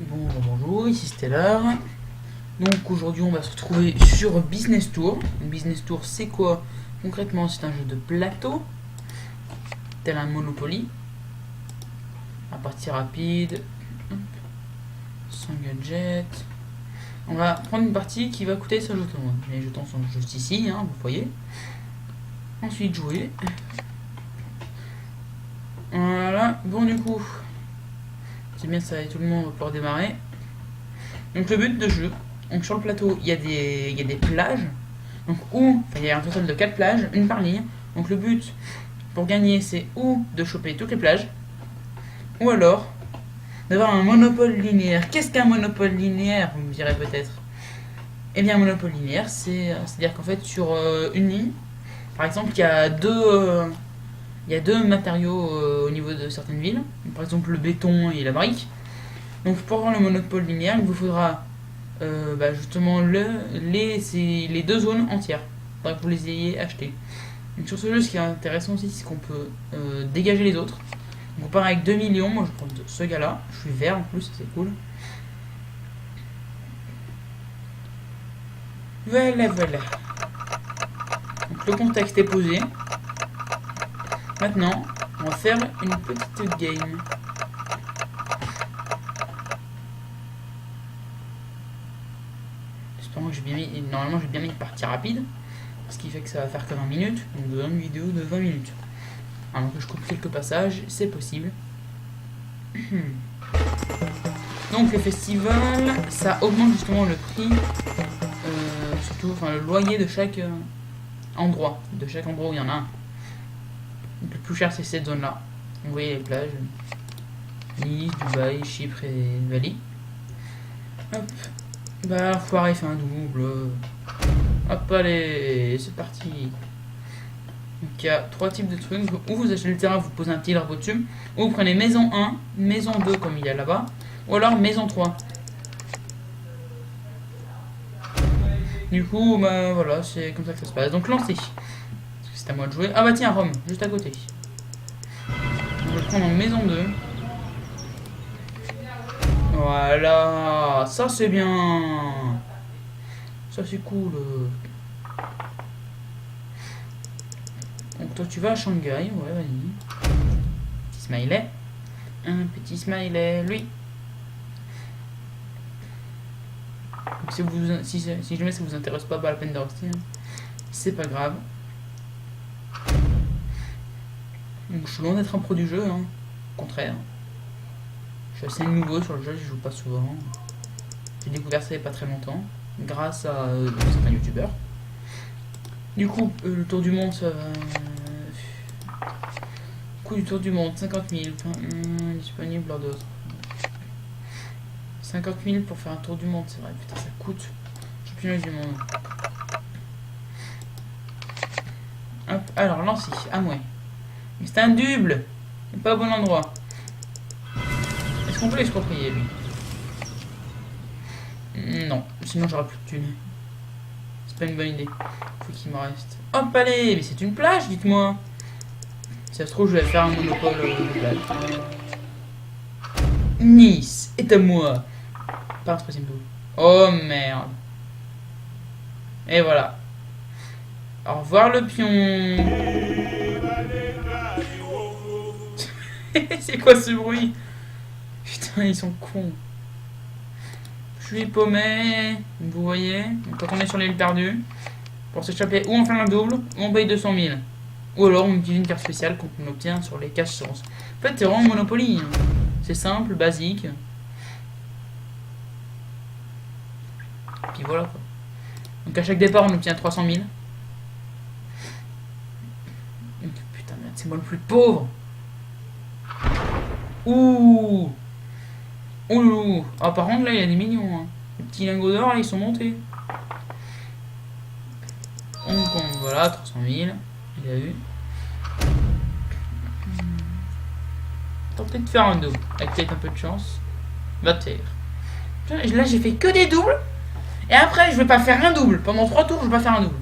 Bonjour, ici Stellar. Donc aujourd'hui on va se retrouver sur Business Tour. Business Tour c'est quoi? Concrètement c'est un jeu de plateau, tel un Monopoly. À partie rapide, sans gadget. On va prendre une partie qui va coûter 100 jetons. Les jetons sont juste ici, hein, vous voyez. Ensuite jouer. Voilà, bon du coup, c'est bien ça et tout le monde va pouvoir démarrer. Donc le but de jeu, donc sur le plateau il y a des plages. Donc il y a un total de 4 plages, une par ligne. Donc le but pour gagner c'est ou de choper toutes les plages, ou alors d'avoir un monopole linéaire. Qu'est-ce qu'un monopole linéaire, vous me direz peut-être? Eh bien un monopole linéaire c'est-à-dire qu'en fait sur une ligne, par exemple il y a deux matériaux au niveau de certaines villes, par exemple le béton et la brique. Donc pour avoir le monopole linéaire, il vous faudra justement les deux zones entières. Il faudra que vous les ayez achetées. Donc sur ce jeu, ce qui est intéressant aussi, c'est qu'on peut dégager les autres. Donc on part avec 2 millions, moi je prends ce gars-là, je suis vert en plus, c'est cool. Voilà. Donc le contexte est posé. Maintenant, on va faire une petite game. J'espère que j'ai bien mis. Normalement, j'ai bien mis une partie rapide. Ce qui fait que ça va faire que 20 minutes. Donc, de une vidéo de 20 minutes. Alors que je coupe quelques passages, c'est possible. Donc, le festival, ça augmente justement le prix. Surtout, le loyer de chaque endroit. De chaque endroit où il y en a un. Donc, le plus cher, c'est cette zone-là. Vous voyez les plages. Nice, Dubaï, Chypre et Bali. Hop. Foiré fait un double. Hop, allez, c'est parti. Donc il y a 3 types de trucs. Ou vous achetez le terrain, vous posez un petit arbre au-dessus. Ou vous prenez maison 1, maison 2 comme il y a là-bas. Ou alors maison 3. Du coup, voilà, c'est comme ça que ça se passe. Donc lancez. C'est à moi de jouer. Ah bah tiens, Rome, juste à côté. On va le prendre en maison 2. Voilà, ça c'est bien. Ça c'est cool. Donc toi tu vas à Shanghai, ouais vas-y. Petit smiley. Un petit smiley, lui. Donc, si jamais ça vous intéresse pas la peine de rester, hein, c'est pas grave. Donc je suis loin d'être un pro du jeu, hein. Au contraire. Je suis assez nouveau sur le jeu, je joue pas souvent. J'ai découvert ça il n'y a pas très longtemps, grâce à certains youtubeurs. Du coup, le tour du monde, ça va. Coût du tour du monde, 50 000. Disponible lors d'autres. 50 000 pour faire un tour du monde, c'est vrai, putain, ça coûte. Championnat du monde. Hop, alors, lancez, à moi. Mais c'est un double, c'est pas au bon endroit. Est-ce qu'on peut l'exproprier, lui? Non, sinon j'aurai plus de thunes. C'est pas une bonne idée. Faut qu'il me reste. Hop, allez, mais c'est une plage, dites-moi. Si ça se trouve, je vais faire un monopole de plage. Nice est à moi. Pas un troisième double. Oh merde. Et voilà. Au revoir le pion. C'est quoi ce bruit? Putain, ils sont cons. Je suis paumé, vous voyez. Donc, quand on est sur l'île perdue, pour s'échapper, ou on fait un double, ou on paye 200 000. Ou alors on utilise une carte spéciale qu'on obtient sur les cash source. En fait, c'est vraiment Monopoly. Hein. C'est simple, basique. Puis voilà quoi. Donc à chaque départ, on obtient 300 000. Donc, putain, merde, c'est moi le plus pauvre. Ouh. Ouh. Ah, par contre, là, il y a des millions. Hein. Les petits lingots d'or, là, ils sont montés. On compte, voilà, 300 000. Il a eu. Tenter de faire un double. Avec peut-être un peu de chance. Va taire. Là, j'ai fait que des doubles. Et après, je vais pas faire un double. Pendant 3 tours, je vais pas faire un double.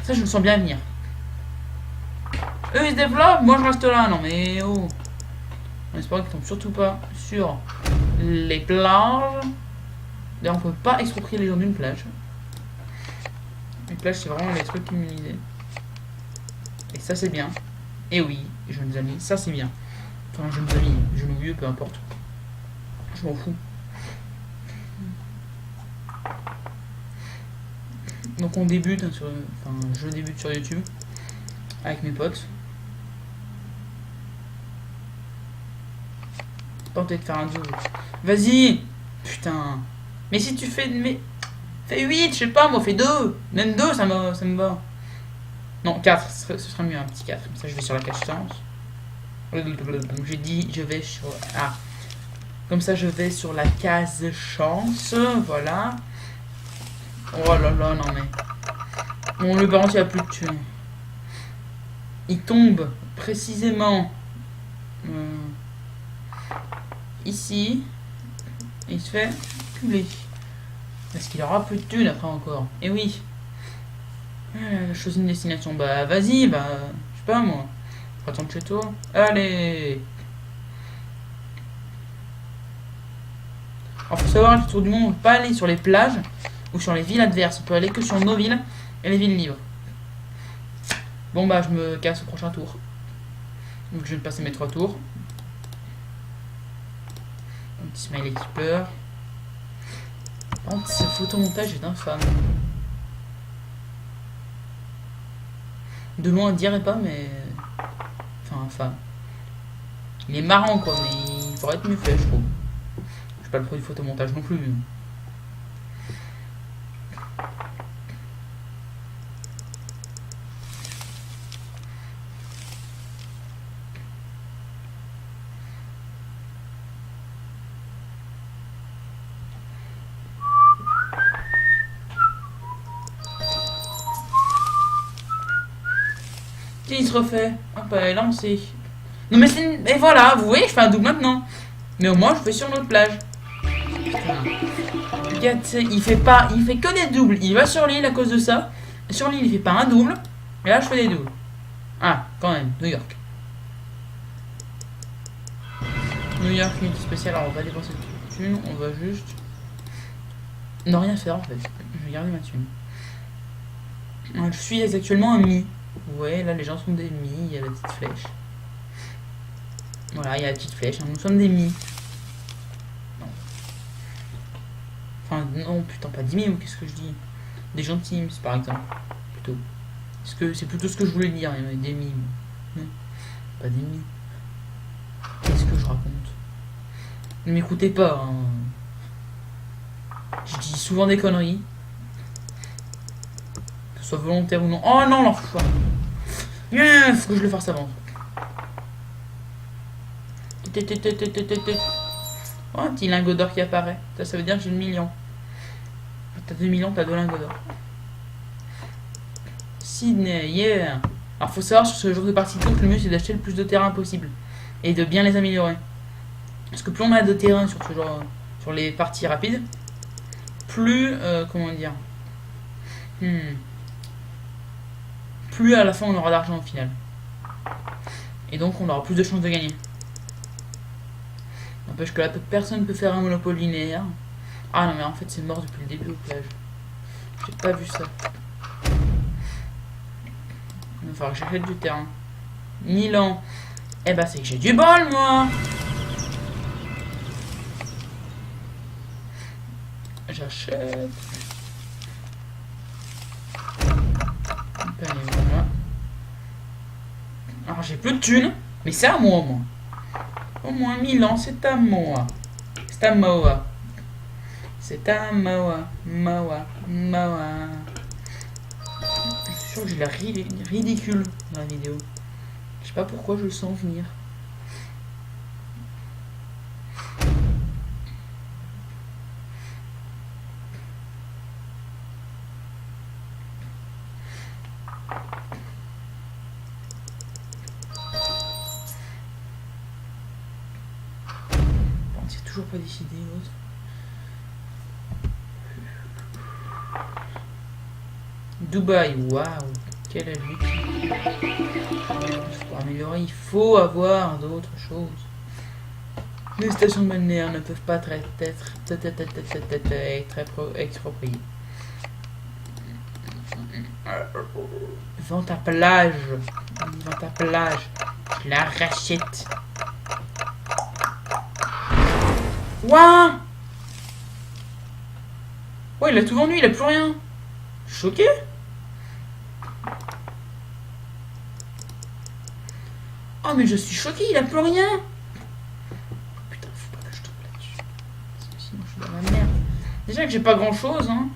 Ça, je me sens bien venir. Eux, ils se développent. Moi, je reste là. Non, mais oh. On espère qu'il tombe surtout pas sur les plages. D'ailleurs, on peut pas exproprier les gens d'une plage. Une plage, c'est vraiment les trucs immunisés. Et ça, c'est bien. Et oui, jeunes amis, ça c'est bien. Enfin, jeunes amis, jeunes vieux, peu importe. Je m'en fous. Donc on débute, hein, enfin je débute sur YouTube avec mes potes. Tenter de faire un double. Vas-y. Putain. Mais si tu fais... Mais... Fais 8, je sais pas, moi, fais 2. Même 2, ça me va. Non, 4, ce serait mieux, un petit 4. Comme ça, je vais sur la case chance. Donc j'ai dit, je vais sur... Ah. Comme ça, je vais sur la case chance. Voilà. Oh là là, non mais... Bon, le par contre, il n'y a plus de thunes. Il tombe précisément... ici. Et il se fait culer. Est-ce qu'il aura plus de thunes après encore? Et oui. Choisis une destination. Bah vas-y, bah... Je sais pas moi. Attends chez toi. Allez. Alors faut savoir, le tour du monde, on ne peut pas aller sur les plages ou sur les villes adverses. On peut aller que sur nos villes et les villes libres. Bon bah je me casse au prochain tour. Donc je viens de passer mes 3 tours. Un petit smiley qui pleure. Par contre, ce photomontage est infâme. De loin, on dirait pas, mais... Enfin, infâme. Il est marrant, quoi, mais il pourrait être mieux fait, je trouve. Je suis pas le pro du photomontage non plus. Il se refait. Ah bah là on sait. Non mais c'est... Et voilà, vous voyez, je fais un double maintenant. Mais au moins je fais sur notre plage. Putain. Regarde, il fait que des doubles. Il va sur l'île à cause de ça. Sur l'île il fait pas un double. Et là je fais des doubles. Ah, quand même, New York. New York, unité spéciale, alors on va dépenser de thunes. On va juste... ne rien faire en fait. Je vais garder ma thune. Je suis actuellement un mi. Ouais, là les gens sont des mi, il y a la petite flèche. Voilà, il y a la petite flèche, hein. Nous sommes des mi. Non. Enfin, non, putain, pas des mi, qu'est-ce que je dis? Des gentils, par exemple. Plutôt. Parce que c'est plutôt ce que je voulais dire, il y a des mi. Non, pas des mi. Qu'est-ce que je raconte? Ne m'écoutez pas, hein. Je dis souvent des conneries. Que ce soit volontaire ou non. Oh non, l'enfoiré. Bien, faut que je le fasse avant. Oh, un petit lingot d'or qui apparaît. Ça veut dire que j'ai 1 million. T'as 2 millions, t'as 2 lingots d'or. Sydney, yeah. Alors faut savoir sur ce genre de partie courte, le mieux c'est d'acheter le plus de terrain possible. Et de bien les améliorer. Parce que plus on a de terrain sur ce genre, sur les parties rapides, plus, comment dire, plus à la fin on aura d'argent au final. Et donc on aura plus de chances de gagner. N'empêche que là, personne ne peut faire un monopole linéaire. Ah non mais en fait c'est mort depuis le début au plage. J'ai pas vu ça. Il va falloir que j'achète du terrain. Milan. Eh bah c'est que j'ai du bol moi. J'achète. Voilà. Alors j'ai plus de thunes, mais c'est à moi au moins. Au moins Milan, c'est à moi. C'est à moi. C'est à moi. Moi. Je suis sûr que j'ai l'air ridicule dans la vidéo. Je sais pas pourquoi je le sens venir. C'est toujours pas décidé l'autre. Dubaï, waouh, quelle vue. Pour améliorer, il faut avoir d'autres choses. Les stations balnéaires ne peuvent pas être expropriées. Vends ta plage. Vends ta plage. Je la rachète. Ouah! Ouais, il a tout vendu, il a plus rien. Choqué? Oh, mais je suis choqué, il a plus rien. Putain, faut pas que je tombe là-dessus. Parce que sinon, je suis dans la merde. Déjà que j'ai pas grand-chose, hein.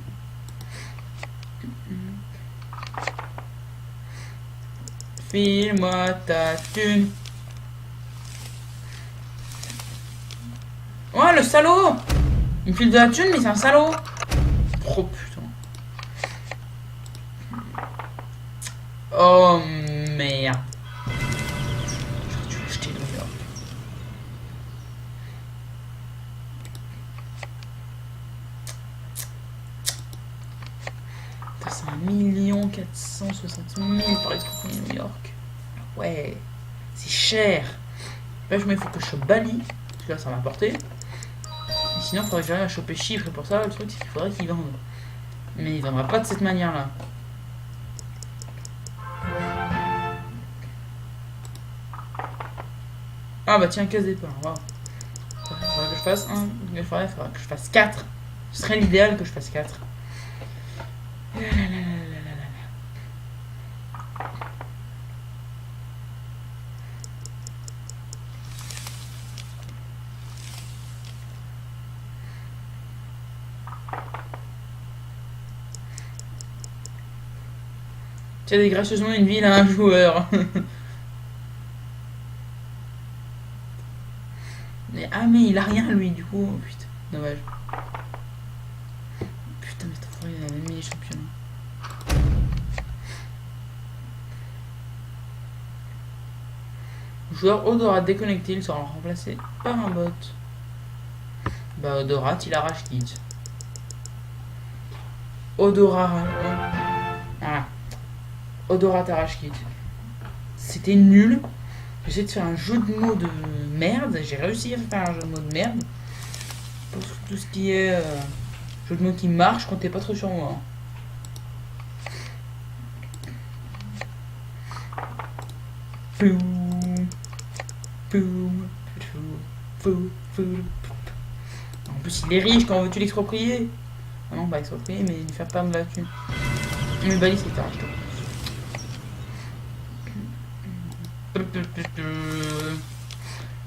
File-moi ta thune. Ouais, le salaud! Il me file de la thune, mais c'est un salaud. Oh putain. Oh merde. J'aurais dû l'acheter New York. C'est 1 460 000 pour exproprier New York. Ouais, c'est cher. Là, il faut que je chope Bali. Parce que là, ça m'a porté. Et sinon, il faudrait que j'arrive à choper chiffres. Et pour ça, le truc, c'est qu'il faudrait qu'ils vendent. Mais il ne vendra pas de cette manière-là. Ah bah tiens, casse départ. Waouh. Il faudrait que je fasse 1. Il faudrait que je fasse 4. Ce serait l'idéal que je fasse 4. Tu as des gracieusement une ville à un joueur. Mais, ah mais il a rien lui du coup. Oh, putain, dommage. Putain mais t'as il a même mis les championnats. Joueur Odorat déconnecté, il sera remplacé par un bot. Bah Odorat il arrache kit. Odorat. Voilà. Odorat arrache kit. C'était nul. J'ai essayé de faire un jeu de mots de merde. J'ai réussi à faire un jeu de mots de merde. Pour tout ce qui est jeu de mots qui marche, je comptais pas trop sur moi. En plus, il est riche, quand veux-tu l'exproprier? Ah non, pas exproprier, mais lui faire perdre de la thune. Mais Bali, c'est tard.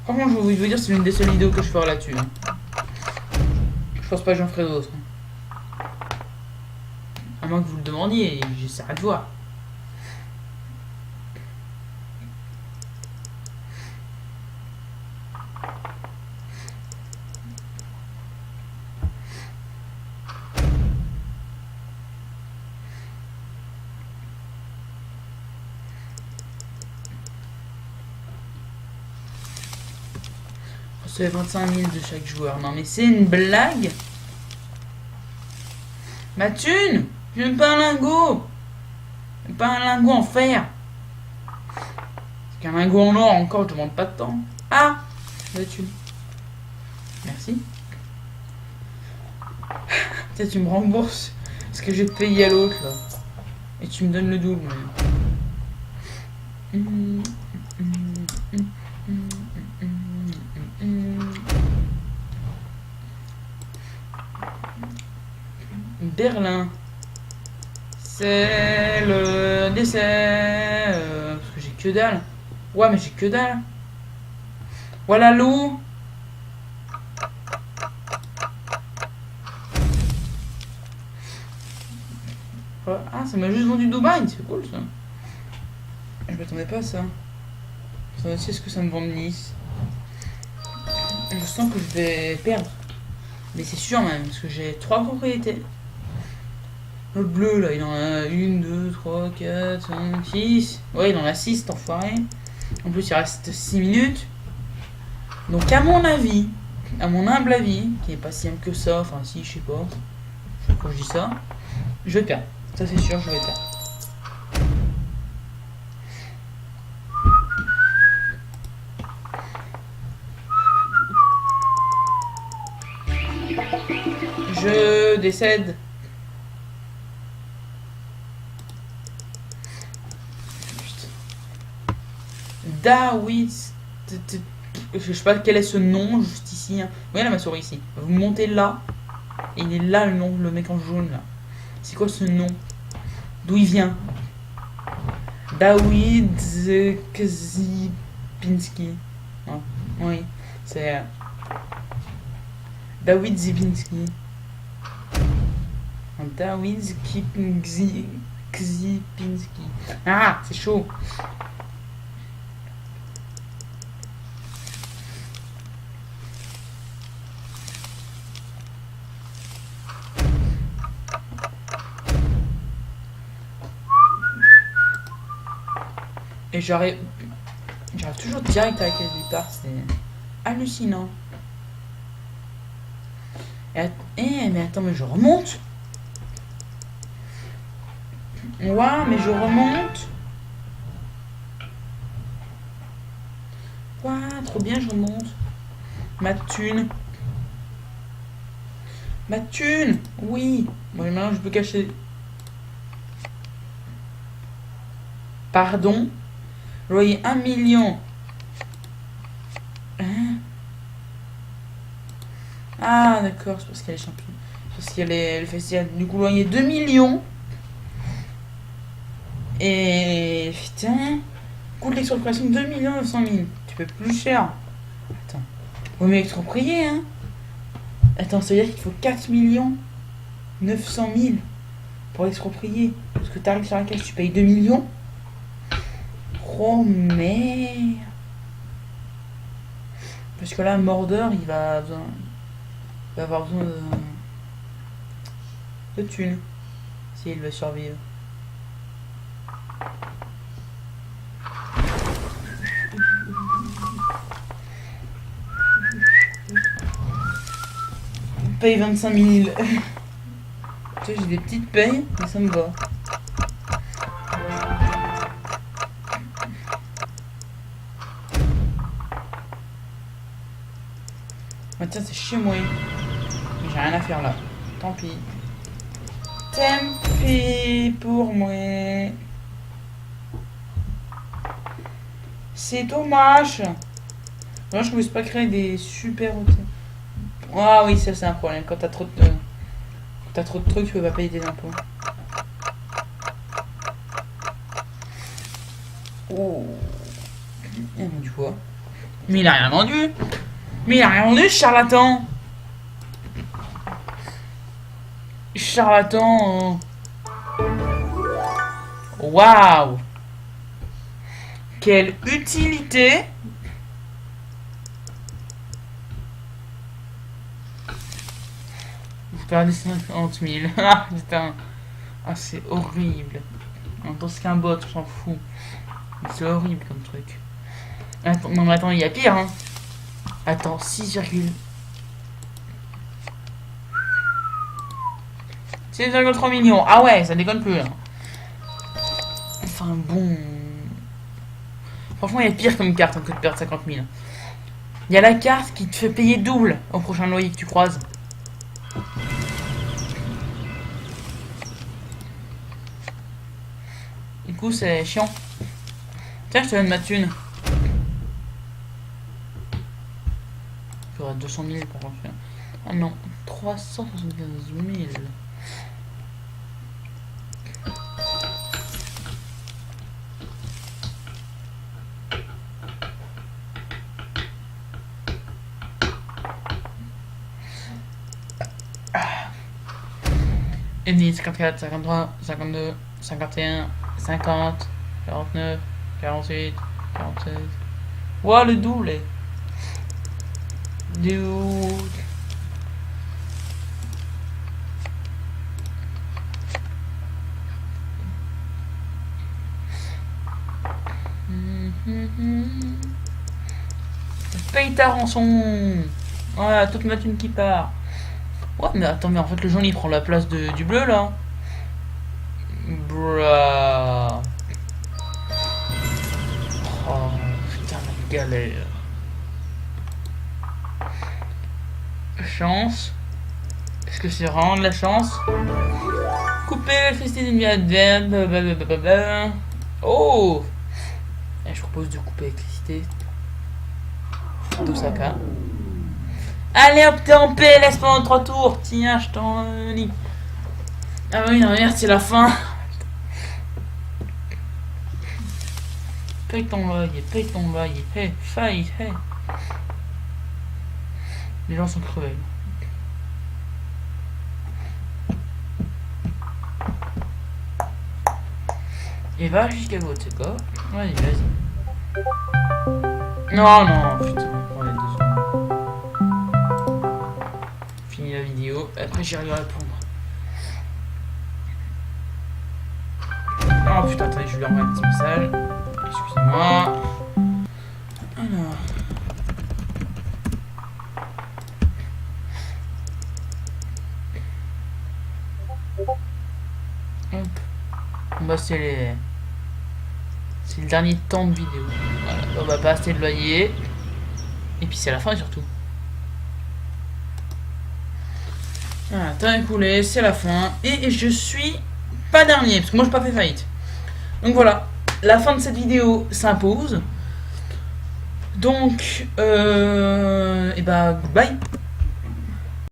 Franchement, je vais vous dire, c'est l'une des seules vidéos que je ferai là-dessus. Hein. Je pense pas que j'en ferai d'autres. À moins que vous le demandiez, j'essaierai de voir. C'est 25 000 de chaque joueur. Non mais c'est une blague. Ma thune. Je n'aime pas un lingot. Je n'aime pas un lingot en fer. C'est qu'un lingot en or encore, je demande pas de temps. Ah, la thune. Merci. Tiens, tu me rembourses ce que j'ai payé à l'autre là. Et tu me donnes le double. Berlin. C'est le décès. Parce que j'ai que dalle. Ouais, mais j'ai que dalle. Voilà l'eau. Ah, ça m'a juste vendu Dubaï. C'est cool ça. Je m'attendais pas à ça. Ça aussi, est-ce que ça me vend Nice? Je sens que je vais perdre. Mais c'est sûr même, parce que j'ai 3 propriétés. Le bleu là, il en a 1, 2, 3, 4, 5, 6. Ouais, il en a 6, cet enfoiré. En plus, il reste 6 minutes. Donc, à mon avis, à mon humble avis, qui n'est pas si humble que ça, enfin, si, je sais pas. Je sais pas pourquoi je dis ça. Je vais perdre. Ça, c'est sûr, je vais perdre. Je décède. David. Je sais pas quel est ce nom juste ici. Hein. Vous voyez ma souris ici. Vous montez là. Et il est là le nom, le mec en jaune là. C'est quoi ce nom? D'où il vient? Dawid Zipinski. Oh, oui, c'est Dawid Zipinski. Dawid Zipinski. Ah, c'est chaud. Et j'arrive toujours direct avec les départ, c'est hallucinant. Mais attends, mais je remonte. Ouais, mais je remonte. Ouais, trop bien, je remonte. Ma thune. Ma thune. Oui. Bon, maintenant je peux cacher. Pardon. Je voyais 1 million. Hein? Ah, d'accord, c'est parce qu'elle est championne. Parce qu'elle est le festival. Du coup, je voyais 2 millions. Et. Putain. Coût de l'expropriation 2 900 000. Tu peux plus cher. Attends. Vaut mieux exproprier, hein. Attends, ça veut dire qu'il faut 4 900 000 pour exproprier. Parce que t'arrives sur la caisse, tu payes 2 millions. Oh merde. Parce que là, Mordor, il va avoir besoin de thunes. S'il veut survivre. On paye 25 000. Tu sais, j'ai des petites payes, mais ça me va. Ah tiens, c'est chez moi. J'ai rien à faire là. Tant pis. Tant pis pour moi. C'est dommage. Moi, je ne pouvais pas créer des super outils. Ah oui, ça c'est un problème. Quand t'as trop de trucs, tu peux pas payer tes impôts. Oh. Il a vendu quoi? Mais il a rien vendu. Mais il a rien vendu, ce charlatan. Charlatan. Waouh. Quelle utilité. Vous perdez 50 000. Ah putain. Ah c'est horrible. En tant qu'un bot, on s'en fout. C'est horrible comme truc. Attends, non mais attends, il y a pire hein. Attends, 6,3 millions. Ah ouais, ça déconne plus. Hein. Enfin bon. Franchement, il y a pire comme carte hein, que de perdre 50 000. Il y a la carte qui te fait payer double au prochain loyer que tu croises. Du coup, c'est chiant. Tiens, je te donne ma thune. J'aurais 200 000 pour refaire. Ah non, 375 000. Ennemi 54, 53, 52, 51, 50, 49, 48, 46. Ouah, le double. Dude. Paye ta rançon. Voilà, toute ma thune qui part. Ouais, mais attends, mais en fait, le jaune il prend la place du bleu là. Bruh. Oh putain, la galère. Chance. Parce que c'est vraiment de la chance. Couper l'électricité d'une vie adverse. Blablabla. Oh! Et je propose de couper l'électricité d'Osaka. Allez hop, t'es en paix, laisse pendant 3 tours. Tiens, je t'en lis. Ah oui, non, merde, c'est la fin. Paye ton loyer, hey, faille, hey. Les gens sont crevés. Et va jusqu'à gauche, c'est quoi? Vas-y, vas-y. Non, non, putain, on est 2 secondes. Fini la vidéo, après j'arrive à répondre. Oh putain, attendez, je lui envoie un petit message. Excusez-moi. Alors. Hop. Bah c'est le dernier temps de vidéo. Voilà, on va pas assez de loyer. Et puis c'est la fin surtout. Voilà, temps écoulé, c'est la fin. Et je suis pas dernier, parce que moi je n'ai pas fait faillite. Donc voilà, la fin de cette vidéo s'impose. Donc, et bah, goodbye.